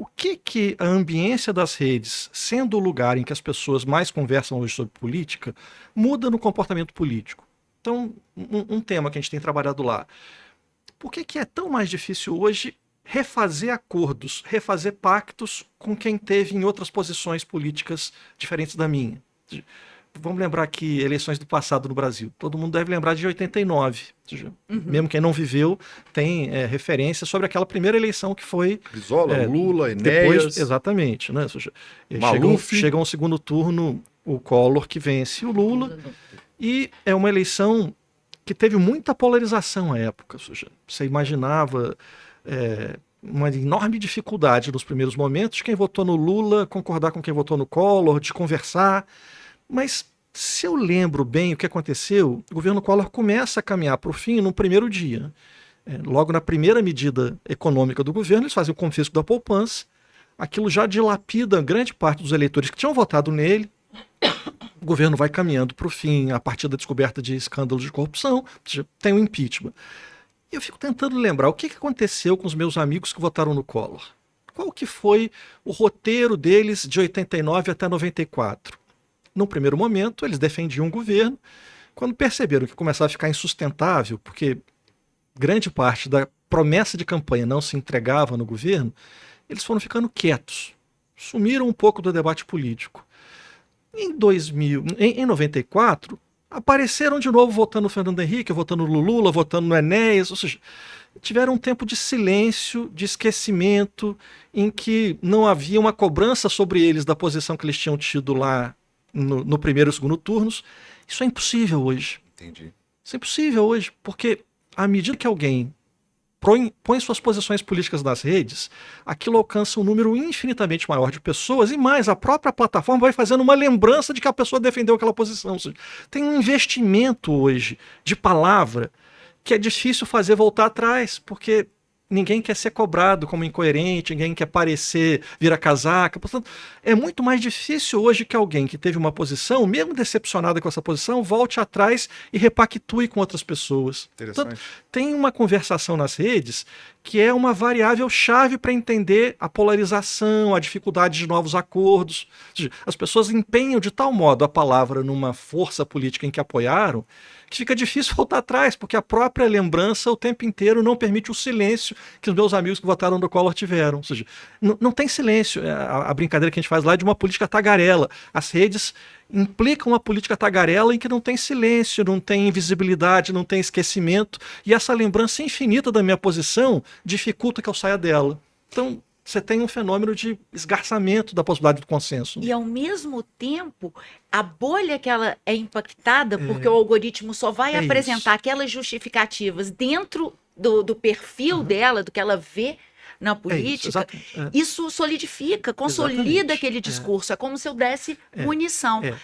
o que a ambiência das redes, sendo o lugar em que as pessoas mais conversam hoje sobre política, muda no comportamento político? Então, um tema que a gente tem trabalhado lá. Por que é tão mais difícil hoje refazer acordos, refazer pactos com quem teve em outras posições políticas diferentes da minha? Vamos lembrar aqui eleições do passado no Brasil. Todo mundo deve lembrar de 89. Mesmo quem não viveu tem referência sobre aquela primeira eleição que foi... Brizola, Lula, depois, Enéas... Exatamente. Né? Maluf. Chega um segundo turno, o Collor que vence o Lula. E é uma eleição que teve muita polarização à época. Você imaginava uma enorme dificuldade nos primeiros momentos, quem votou no Lula concordar com quem votou no Collor, de conversar. Mas, se eu lembro bem o que aconteceu, o governo Collor começa a caminhar para o fim no primeiro dia. Logo na primeira medida econômica do governo, eles fazem o confisco da poupança. Aquilo já dilapida grande parte dos eleitores que tinham votado nele. O governo vai caminhando para o fim a partir da descoberta de escândalos de corrupção, ou seja, tem o impeachment. E eu fico tentando lembrar o que aconteceu com os meus amigos que votaram no Collor. Qual que foi o roteiro deles de 89 até 94? Num primeiro momento, eles defendiam o governo. Quando perceberam que começava a ficar insustentável, porque grande parte da promessa de campanha não se entregava no governo, eles foram ficando quietos. Sumiram um pouco do debate político. Em 94, apareceram de novo votando no Fernando Henrique, votando no Lula, votando no Enéas, ou seja, tiveram um tempo de silêncio, de esquecimento, em que não havia uma cobrança sobre eles da posição que eles tinham tido lá no primeiro e segundo turnos. Isso é impossível hoje. Entendi. Isso é impossível hoje, porque à medida que alguém põe suas posições políticas nas redes, aquilo alcança um número infinitamente maior de pessoas, e mais, a própria plataforma vai fazendo uma lembrança de que a pessoa defendeu aquela posição. Ou seja, tem um investimento hoje de palavra que é difícil fazer voltar atrás, porque ninguém quer ser cobrado como incoerente, ninguém quer parecer vira-casaca. Portanto, é muito mais difícil hoje que alguém que teve uma posição, mesmo decepcionada com essa posição, volte atrás e repactue com outras pessoas. Portanto, tem uma conversação nas redes que é uma variável chave para entender a polarização, a dificuldade de novos acordos. Ou seja, as pessoas empenham de tal modo a palavra numa força política em que apoiaram, que fica difícil voltar atrás, porque a própria lembrança o tempo inteiro não permite o silêncio que os meus amigos que votaram no Collor tiveram. Ou seja, não tem silêncio. A brincadeira que a gente faz lá é de uma política tagarela. As redes implicam uma política tagarela em que não tem silêncio, não tem invisibilidade, não tem esquecimento, e essa lembrança infinita da minha posição dificulta que eu saia dela. Então, você tem um fenômeno de esgarçamento da possibilidade do consenso. E, ao mesmo tempo, a bolha que ela é impactada, porque o algoritmo só vai apresentar aquelas justificativas dentro do perfil dela, do que ela vê na política, isso solidifica, consolida aquele discurso. É como se eu desse munição.